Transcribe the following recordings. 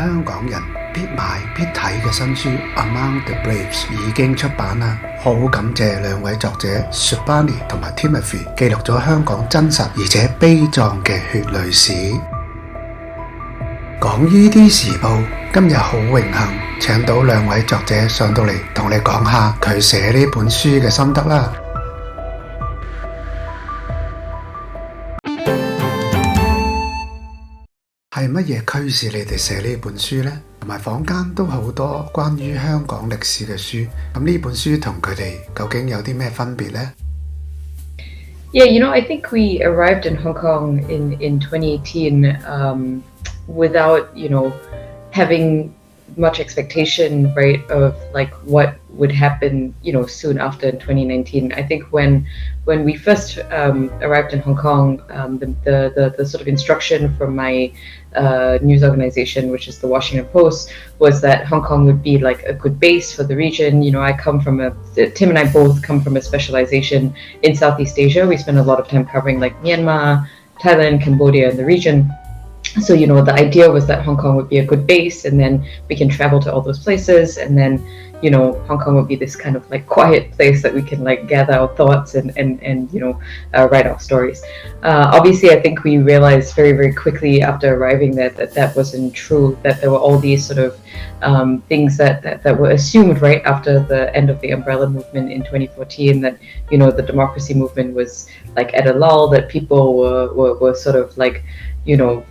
香港人必買必睇嘅新書 Among the Braves 已經出版啦，好感謝兩位作者 Shibani 同埋 Timothy 記錄咗香港真實而且悲壯嘅血淚史。港ED時報今日好榮幸請到兩位作者上到嚟同你講下佢寫呢本書嘅心得啦。係乜嘢驅使你哋寫呢本書呢？同埋坊間都好多關於香港歷史嘅書，咁呢本書同佢哋究竟有啲咩分別呢？ Yeah, I think we arrived in Hong Kong in 2018 without, having much expectation, right, of like what would happen, soon after in 2019. I think when we first arrived in Hong Kong, the sort of instruction from my news organization, which is the Washington Post, was that Hong Kong would be like a good base for the region. Tim and I both come from a specialization in Southeast Asia. We spend a lot of time covering like Myanmar, Thailand, Cambodia, and the region. So, the idea was that Hong Kong would be a good base, and then we can travel to all those places, and then, Hong Kong would be this kind of like quiet place that we can like gather our thoughts and write our stories. Obviously, I think we realized very, very quickly after arriving that wasn't true, that there were all these sort of things that were assumed right after the end of the umbrella movement in 2014, that, the democracy movement was like at a lull, that people were sort of like,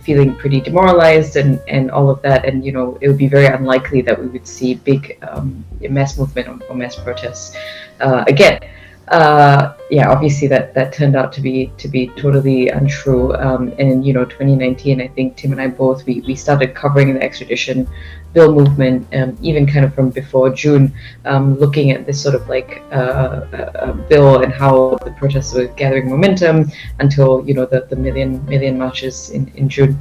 feeling pretty demoralized and all of that. And, it would be very unlikely that we would see big mass movement or mass protests again. Obviously that turned out to be totally untrue. And in 2019, I think Tim and I both we started covering the extradition bill movement, even kind of from before June, looking at this sort of like bill and how the protests were gathering momentum until the million marches in June.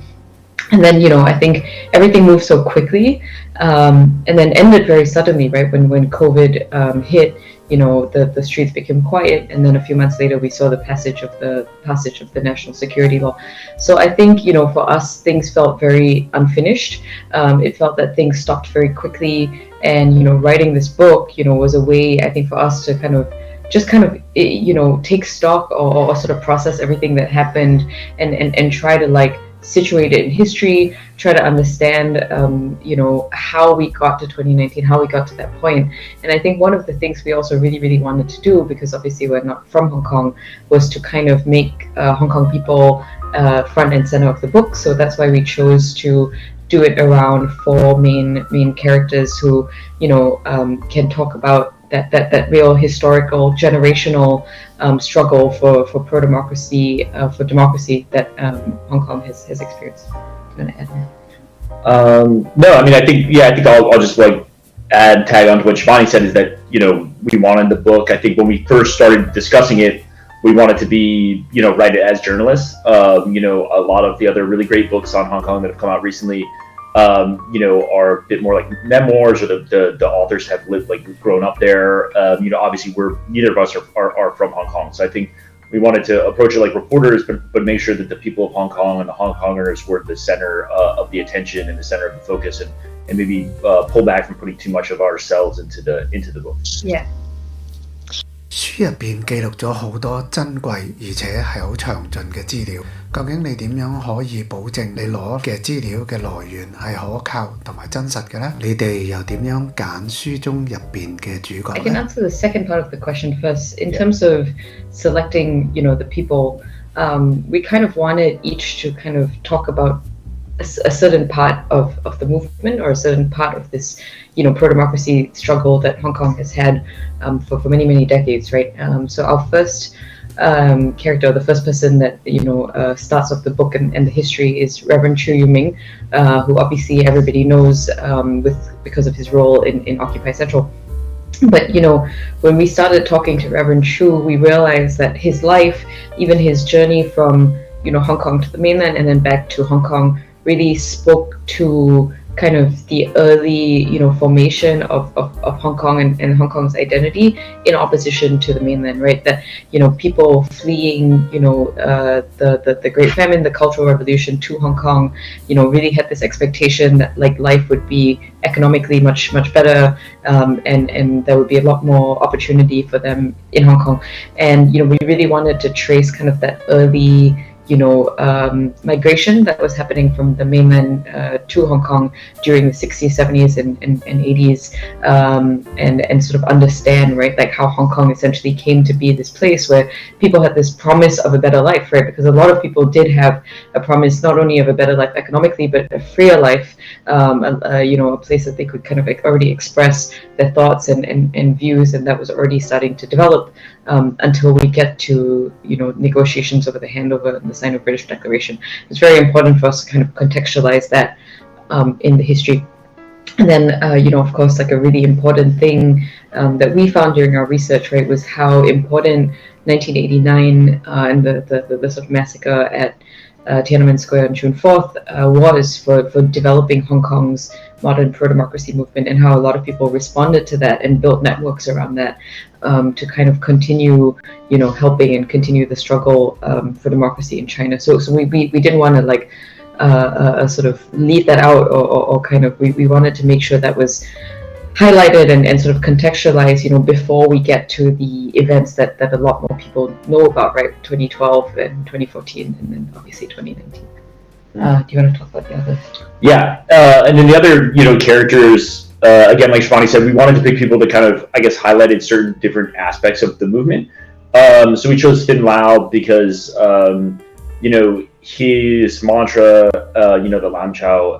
And then, I think everything moved so quickly, and then ended very suddenly, right? When COVID hit, the streets became quiet, and then a few months later we saw the passage of the national security law. So I think, for us, things felt very unfinished. It felt that things stopped very quickly, and, writing this book, was a way, I think, for us to kind of take stock or sort of process everything that happened and try to like situate it in history, try to understand, how we got to 2019, how we got to that point. And I think one of the things we also really, really wanted to do, because obviously we're not from Hong Kong, was to kind of make Hong Kong people front and center of the book. So that's why we chose to do it around four main characters who, can talk about that real historical generational struggle for pro-democracy, for democracy that Hong Kong has experienced. Do you want to add more? No, I mean, I think I'll just like tag on to what Shibani said, is that, we wanted the book. I think when we first started discussing it, we wanted to be, write it as journalists. A lot of the other really great books on Hong Kong that have come out recently, are a bit more like memoirs, or the authors have lived, like, grown up there. Obviously neither of us are from Hong Kong. So I think we wanted to approach it like reporters, but make sure that the people of Hong Kong and the HongKongers were the center of the attention and the center of the focus, and maybe pull back from putting too much of ourselves into the book. Yeah. 書入邊記錄咗好多珍貴而且係好詳盡嘅資料，究竟你點樣可以保證你攞嘅資料嘅來源係可靠同埋真實嘅呢？你哋又點樣揀書中入邊嘅主角呢？ I can answer the second part of the question first. In terms of selecting, the people, we kind of wanted each to kind of talk about a certain part of the movement, or a certain part of this, pro-democracy struggle that Hong Kong has had for many, many decades, right? So our first character, the first person that, starts off the book and the history, is Reverend Chu Yu-ming, who obviously everybody knows because of his role in Occupy Central. But, when we started talking to Reverend Chu, we realized that his life, even his journey from, Hong Kong to the mainland and then back to Hong Kong, really spoke to kind of the early, formation of Hong Kong and Hong Kong's identity in opposition to the mainland, right? That, people fleeing, the Great Famine, the Cultural Revolution to Hong Kong, really had this expectation that like life would be economically much better, and there would be a lot more opportunity for them in Hong Kong. And, we really wanted to trace kind of that early, migration that was happening from the mainland to Hong Kong during the 60s, 70s, and 80s, and sort of understand, right, like how Hong Kong essentially came to be this place where people had this promise of a better life, right? Because a lot of people did have a promise not only of a better life economically, but a freer life, a place that they could kind of like already express their thoughts and views, and that was already starting to develop until we get to, negotiations over the handover and the sign of British Declaration. It's very important for us to kind of contextualize that in the history. And then, of course, like a really important thing that we found during our research, right, was how important 1989 and the sort of massacre at Tiananmen Square on June 4th was for developing Hong Kong's modern pro-democracy movement, and how a lot of people responded to that and built networks around that to kind of continue, helping and continue the struggle for democracy in China. So we didn't want to like sort of leave that out, or kind of we wanted to make sure that was highlighted and sort of contextualized, before we get to the events that a lot more people know about, right? 2012 and 2014, and then obviously 2019. Do you want to talk about the others? Yeah, and then the other, characters, again, like Shibani said, we wanted to pick people that kind of, I guess, highlighted certain different aspects of the movement. So we chose Fin Lao because, his mantra, the Lam Chao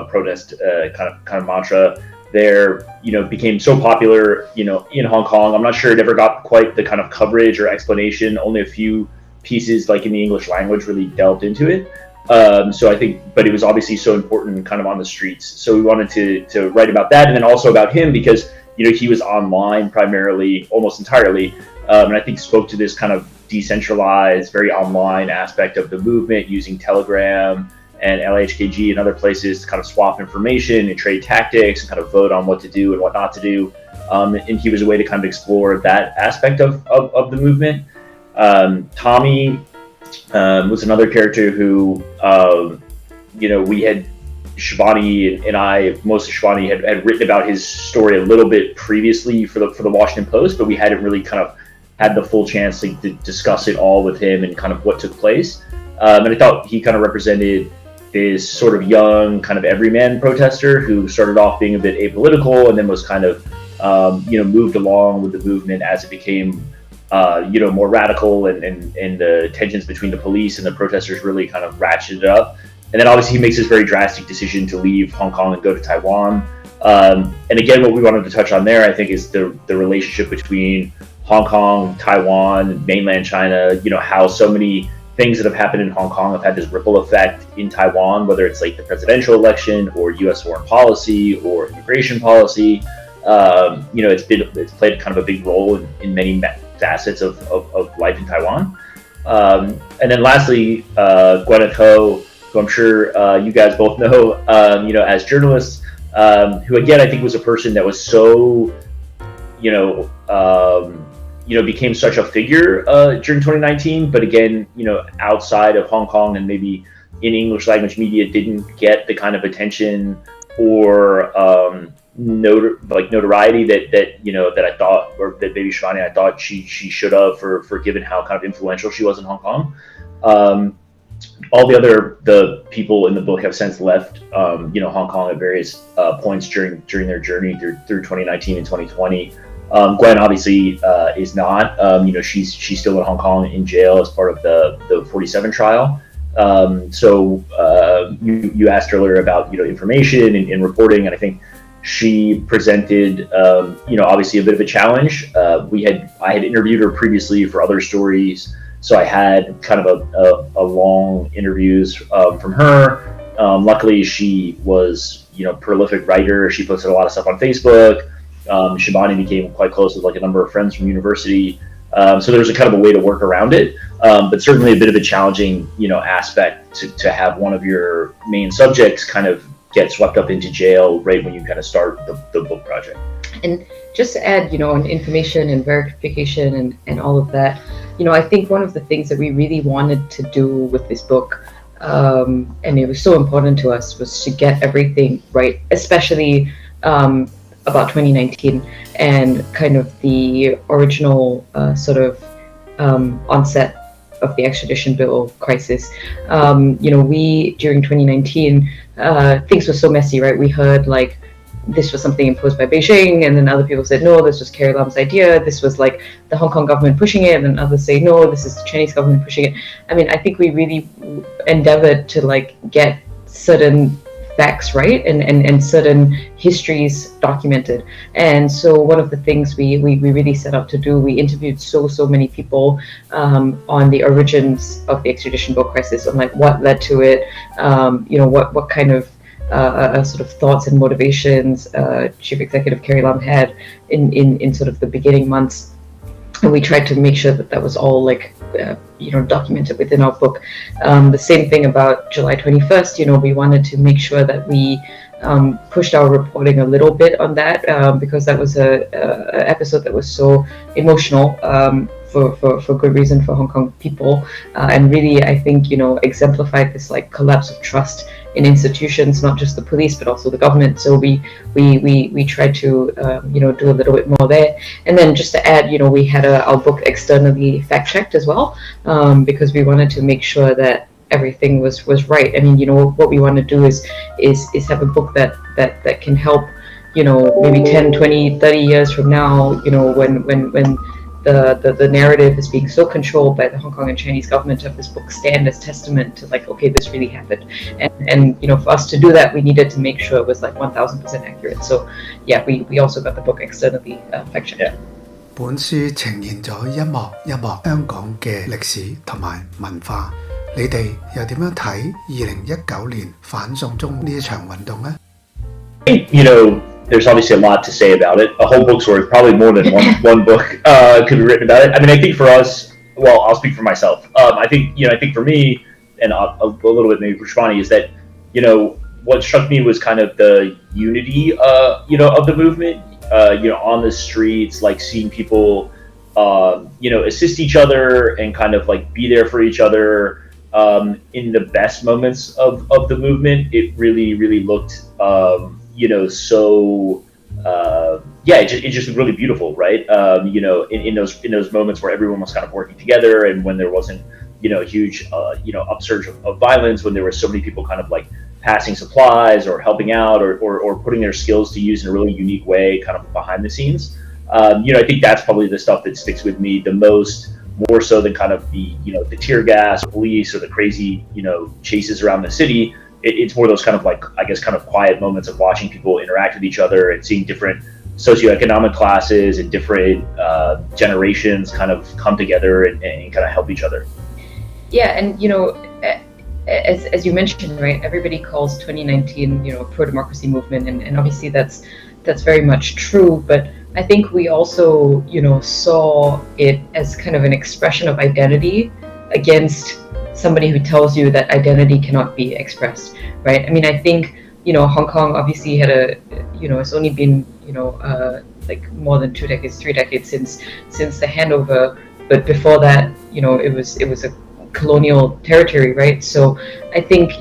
protest kind of mantra there, became so popular, in Hong Kong. I'm not sure it ever got quite the kind of coverage or explanation. Only a few pieces, like in the English language, really delved into it. So I think, but it was obviously so important kind of on the streets. So we wanted to write about that, and then also about him because, he was online primarily, almost entirely, and I think spoke to this kind of decentralized, very online aspect of the movement, using Telegram and LHKG and other places to kind of swap information and trade tactics and kind of vote on what to do and what not to do. And he was a way to kind of explore that aspect of the movement. Tommy was another character who, we had, Shibani and I, mostly Shibani, had written about his story a little bit previously for the Washington Post, but we hadn't really kind of had the full chance to discuss it all with him and kind of what took place. And I thought he kind of represented this sort of young, kind of everyman protester who started off being a bit apolitical and then was kind of, moved along with the movement as it became, more radical, and the tensions between the police and the protesters really kind of ratcheted up. And then obviously he makes this very drastic decision to leave Hong Kong and go to Taiwan. And again, what we wanted to touch on there, I think, is the relationship between Hong Kong, Taiwan, mainland China, how so many things that have happened in Hong Kong have had this ripple effect in Taiwan, whether it's like the presidential election or U.S. foreign policy or immigration policy. It's played kind of a big role in many facets of life in Taiwan. And then lastly, Gwyneth Ho, who I'm sure you guys both know, as journalists, who again, I think was a person that was so, became such a figure during 2019, but again, outside of Hong Kong and maybe in English language media didn't get the kind of attention or notoriety that I thought, or that maybe Shibani, I thought she should have for given how kind of influential she was in Hong Kong. All the people in the book have since left, Hong Kong at various points during their journey through 2019 and 2020. Gwen obviously is not. She's still in Hong Kong in jail as part of the 47 trial. So you asked earlier about information and reporting, and I think she presented obviously a bit of a challenge. I had interviewed her previously for other stories, so I had kind of a long interviews from her. Luckily, she was prolific writer. She posted a lot of stuff on Facebook. Shibani became quite close with like a number of friends from university. So there was a kind of a way to work around it, but certainly a bit of a challenging, aspect to have one of your main subjects kind of get swept up into jail right when you kind of start the book project. And just to add, on information and verification and all of that, I think one of the things that we really wanted to do with this book, and it was so important to us, was to get everything right, especially about 2019 and kind of the original onset of the extradition bill crisis. We, during 2019, things were so messy, right? We heard like this was something imposed by Beijing, and then other people said, no, this was Carrie Lam's idea. This was like the Hong Kong government pushing it, and others say, no, this is the Chinese government pushing it. I mean, I think we really endeavored to like get certain facts right and certain histories documented. And so one of the things we really set out to do, we interviewed so many people on the origins of the extradition bill crisis, on like what led to it, what kind of sort of thoughts and motivations Chief Executive Carrie Lam had in sort of the beginning months. And we tried to make sure that was all like documented within our book. The same thing about July 21st. We wanted to make sure that we pushed our reporting a little bit on that because that was a episode that was so emotional for good reason for Hong Kong people, and really I think exemplified this like collapse of trust in institutions, not just the police but also the government. So we tried to do a little bit more there. And then just to add, we had our book externally fact checked as well, because we wanted to make sure that everything was right. I mean, what we want to do is have a book that can help, maybe 10, 20, 30 years from now, when the narrative is being so controlled by the Hong Kong and Chinese government, of this book stand as testament to like, okay, this really happened. And for us to do that, we needed to make sure it was like 1000% accurate. So yeah, we also got the book externally fact checked. Yeah. 本書呈現咗一幕一幕香港嘅歷史同埋文化，你哋又點樣睇2019年反送中呢一場運動呢？ There's obviously a lot to say about it. A whole book's worth, probably more than one book could be written about it. I mean, I think for us, well, I'll speak for myself. I think for me, and a little bit maybe for Shibani, is that, what struck me was kind of the unity, of the movement, on the streets, like seeing people, assist each other and kind of like be there for each other in the best moments of the movement. It really, really looked, so it just was really beautiful, right? In those moments where everyone was kind of working together, and when there wasn't a huge upsurge of violence, when there were so many people kind of like passing supplies or helping out or putting their skills to use in a really unique way, kind of behind the scenes. I think that's probably the stuff that sticks with me the most, more so than kind of the tear gas, police, or the crazy chases around the city. It's more those kind of like, I guess, kind of quiet moments of watching people interact with each other and seeing different socioeconomic classes and different generations kind of come together and kind of help each other. Yeah, and as you mentioned, right, everybody calls 2019 pro-democracy movement, and obviously that's very much true, but I think we also saw it as kind of an expression of identity against somebody who tells you that identity cannot be expressed, right? I mean, I think Hong Kong obviously had it's only been like more than 2 decades, 3 decades since the handover, but before that it was a colonial territory, right? So I think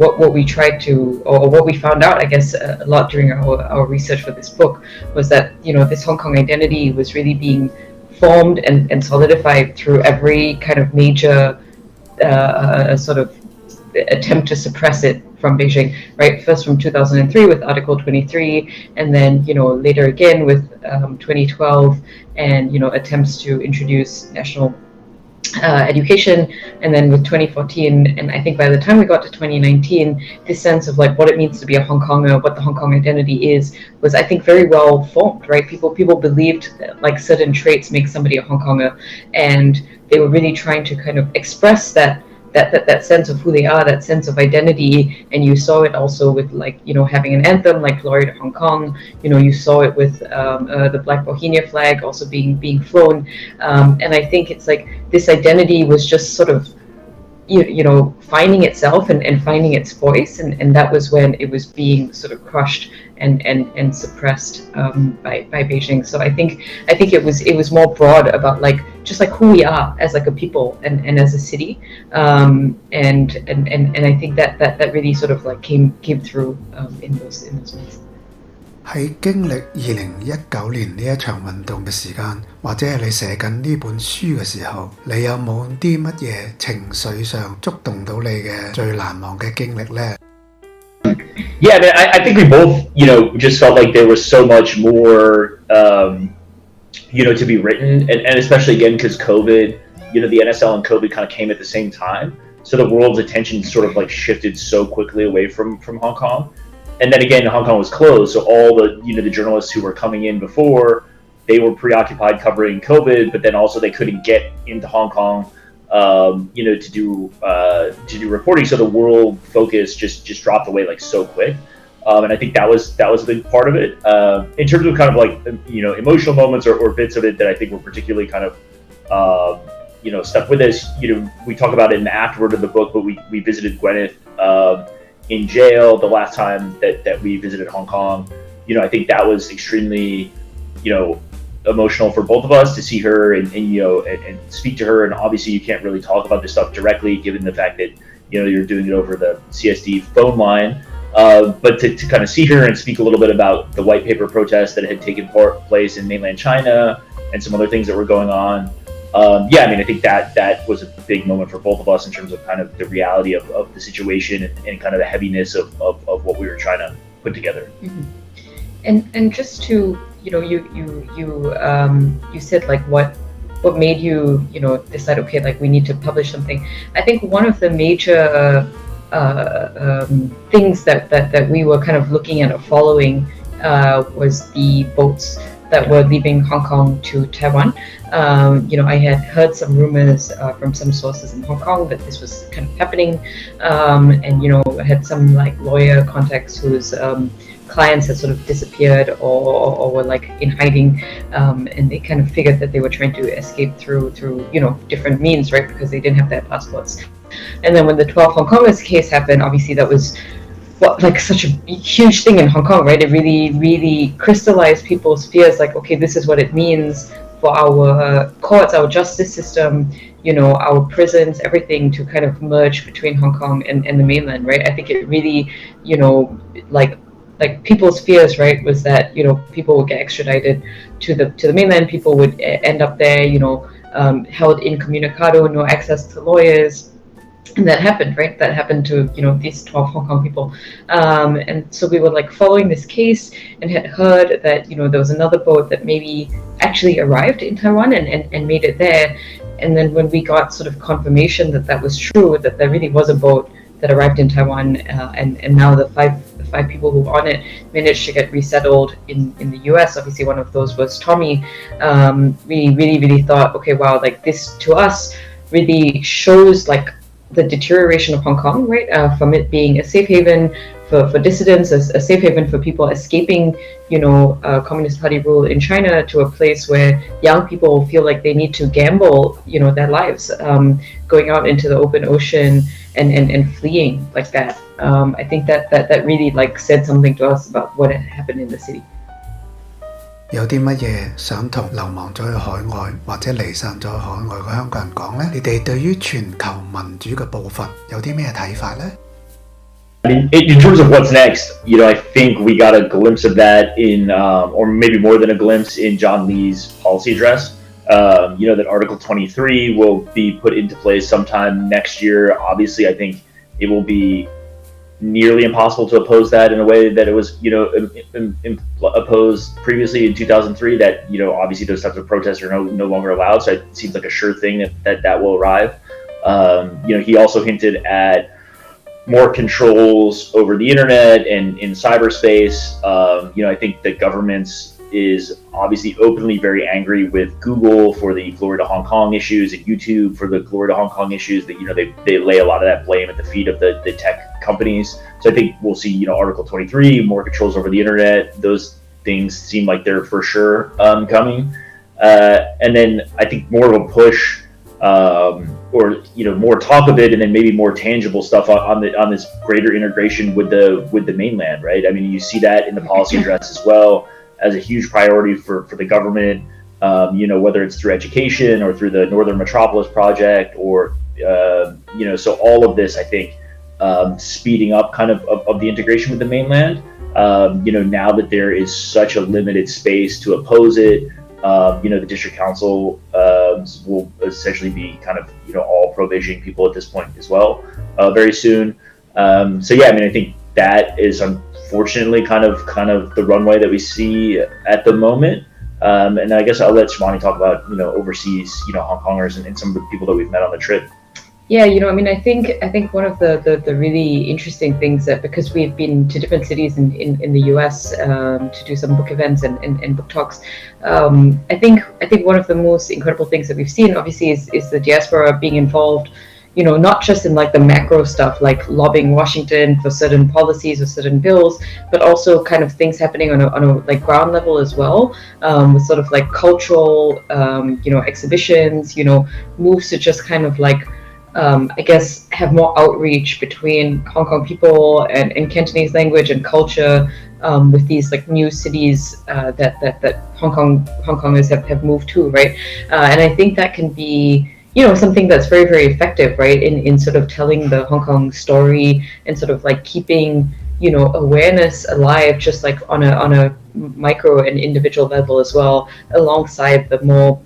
what we tried to, or what we found out, I guess, a lot during our research for this book, was that this Hong Kong identity was really being formed and solidified through every kind of major sort of attempt to suppress it from Beijing, right? First from 2003 with Article 23, and then later again with 2012, and attempts to introduce national education, and then with 2014, and I think by the time we got to 2019, this sense of like what it means to be a Hong Konger, what the Hong Kong identity is, was I think very well formed, right? People believed that like certain traits make somebody a Hong Konger, and they were really trying to kind of express that sense of who they are, that sense of identity. And you saw it also with like having an anthem like Glory to Hong Kong. You saw it with the Black Bohemia flag also being flown, and I think it's like this identity was just sort of finding itself and finding its voice, and that was when it was being sort of crushed and suppressed by Beijing. So I think it was more broad about just who we are as a people and as a city, and I think that really sort of came through in those ways. 喺經歷2019年呢一場運動嘅時間，或者係你寫緊呢本書嘅時候，你有冇啲乜嘢情緒上觸動到你嘅最難忘嘅經歷呢？ Yeah, I mean, I think we both, just felt like there was so much more, to be written, and especially again because COVID, the NSL and COVID kind of came at the same time, so the world's attention sort of shifted so quickly away from Hong Kong. And then again, Hong Kong was closed, so all the journalists who were coming in before, they were preoccupied covering COVID, but then also they couldn't get into Hong Kong, to do reporting. So the world focus just dropped away so quick, and I think that was a big part of it. In terms of kind of emotional moments or bits of it that I think were particularly kind of stuck with us. We talk about it in the afterword of the book, but we visited Gwyneth in jail the last time that we visited Hong Kong. I think that was extremely, emotional for both of us to see her and speak to her. And obviously you can't really talk about this stuff directly given the fact that, you're doing it over the CSD phone line. But to kind of see her and speak a little bit about the white paper protests that had taken place in mainland China and some other things that were going on. I think that was a big moment for both of us in terms of kind of the reality of the situation and kind of the heaviness of what we were trying to put together. Mm-hmm. And just to you said what made you decide, okay, we need to publish something. I think one of the major things that we were kind of looking at or following was the boats that were leaving Hong Kong to Taiwan. I had heard some rumors from some sources in Hong Kong that this was kind of happening, and I had some lawyer contacts whose clients had sort of disappeared or were in hiding, and they kind of figured that they were trying to escape through different means, right? Because they didn't have their passports. And then when the 12 HongKongers case happened, obviously that was such a huge thing in Hong Kong, right? It really, really crystallized people's fears. Okay, this is what it means for our courts, our justice system, our prisons, everything to kind of merge between Hong Kong and the mainland, right? I think it really, people's fears, right, was that people would get extradited to the mainland, people would end up there, held incommunicado, no access to lawyers. And that happened, right? That happened to, these 12 Hong Kong people. And so we were following this case and had heard that, there was another boat that maybe actually arrived in Taiwan and made it there. And then when we got sort of confirmation that was true, that there really was a boat that arrived in Taiwan, and now the five people who were on it managed to get resettled in the US. Obviously one of those was Tommy. We really, really thought, okay, wow, this to us really shows the deterioration of Hong Kong, right? From it being a safe haven for dissidents, a safe haven for people escaping, Communist Party rule in China, to a place where young people feel like they need to gamble, their lives, going out into the open ocean and fleeing like that. I think that really said something to us about what had happened in the city. 有啲乜嘢想同流亡咗去海外或者離散咗去海外嘅香港人講呢？你哋對於全球民主嘅步伐有啲咩睇法呢？ I mean, in terms of what's next, I think we got a glimpse of that in, or maybe more than a glimpse in John Lee's policy address. That Article 23 will be put into place sometime next year. Obviously, I think it will be nearly impossible to oppose that in a way that it was, opposed previously in 2003. That obviously those types of protests are no longer allowed. So it seems like a sure thing that will arrive. He also hinted at more controls over the internet and in cyberspace. I think the governments is obviously openly very angry with Google for the Glory to Hong Kong issues and YouTube for the Glory to Hong Kong issues. That they lay a lot of that blame at the feet of the tech companies. So I think we'll see Article 23, more controls over the internet. Those things seem like they're for sure coming. And then I think more of a push or more talk of it, and then maybe more tangible stuff on this greater integration with the mainland, right? I mean, you see that in the policy address as well as a huge priority for the government, whether it's through education or through the Northern Metropolis Project, or so all of this, I think, speeding up kind of the integration with the mainland. Now that there is such a limited space to oppose it, the district council will essentially be kind of all pro-Beijing people at this point as well, very soon. I think that is unfortunately kind of the runway that we see at the moment. And I guess I'll let Shibani talk about overseas Hongkongers and some of the people that we've met on the trip. Yeah, I think one of the really interesting things that, because we've been to different cities in the US to do some book events and book talks, I think one of the most incredible things that we've seen, obviously, is the diaspora being involved, not just in like the macro stuff, like lobbying Washington for certain policies or certain bills, but also kind of things happening on a like ground level as well, with sort of like cultural, exhibitions, moves to just kind of like, I guess, have more outreach between Hong Kong people and Cantonese language and culture, with these like new cities that Hongkongers have moved to, right? And I think that can be something that's very, very effective, right, in sort of telling the Hong Kong story and sort of like keeping awareness alive, just like on a micro and individual level as well, alongside the more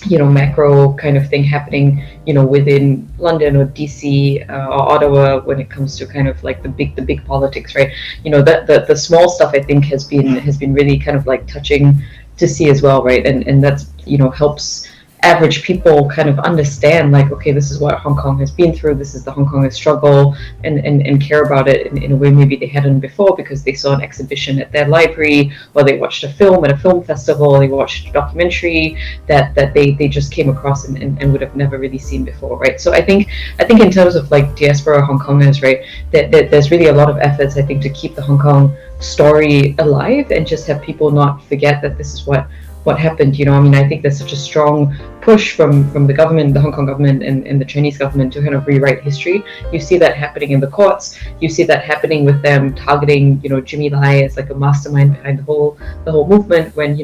macro kind of thing happening, within London or DC or Ottawa, when it comes to kind of like the big politics, right? The small stuff, I think, has been really kind of like touching to see as well, right? And that's helps average people kind of understand, like, okay, this is what Hong Kong has been through, this is the Hong Kongers struggle, and care about it in a way maybe they hadn't before, because they saw an exhibition at their library, or they watched a film at a film festival, they watched a documentary that they just came across and would have never really seen before, right? So I think in terms of like diaspora Hong Kongers, right, that there's really a lot of efforts, I think, to keep the Hong Kong story alive and just have people not forget that this is what happened. I think there's such a strong push from the government, the Hong Kong government and the Chinese government, to kind of rewrite history. You see that happening in the courts. You see that happening with them targeting, Jimmy Lai as like a mastermind behind the whole movement, when,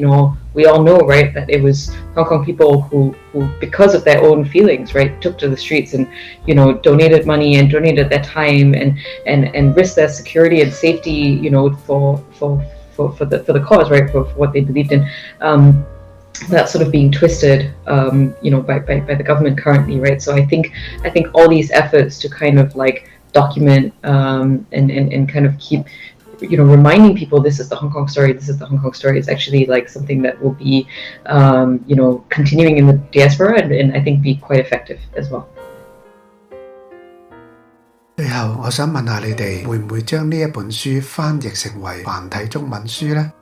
we all know, right, that it was Hong Kong people who because of their own feelings, right, took to the streets and, donated money and donated their time and risked their security and safety, for the cause, right, for what they believed in. That's sort of being twisted, by the government currently, right? So I think all these efforts to kind of like document and kind of keep, reminding people this is the Hong Kong story, is actually like something that will be, continuing in the diaspora and I think be quite effective as well. 最後，我想問下你哋會唔會將呢一本書翻譯成為繁體中文書呢？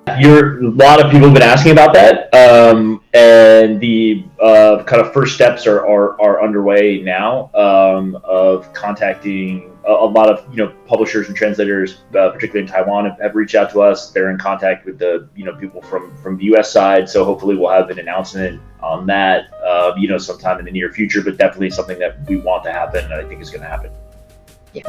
A lot of people have been asking about that, and the kind of first steps are underway now, of contacting a lot of publishers and translators, particularly in Taiwan, have reached out to us. They're in contact with the people from the U.S. side, so hopefully we'll have an announcement on that sometime in the near future. But definitely something that we want to happen, and I think is going to happen. Yeah.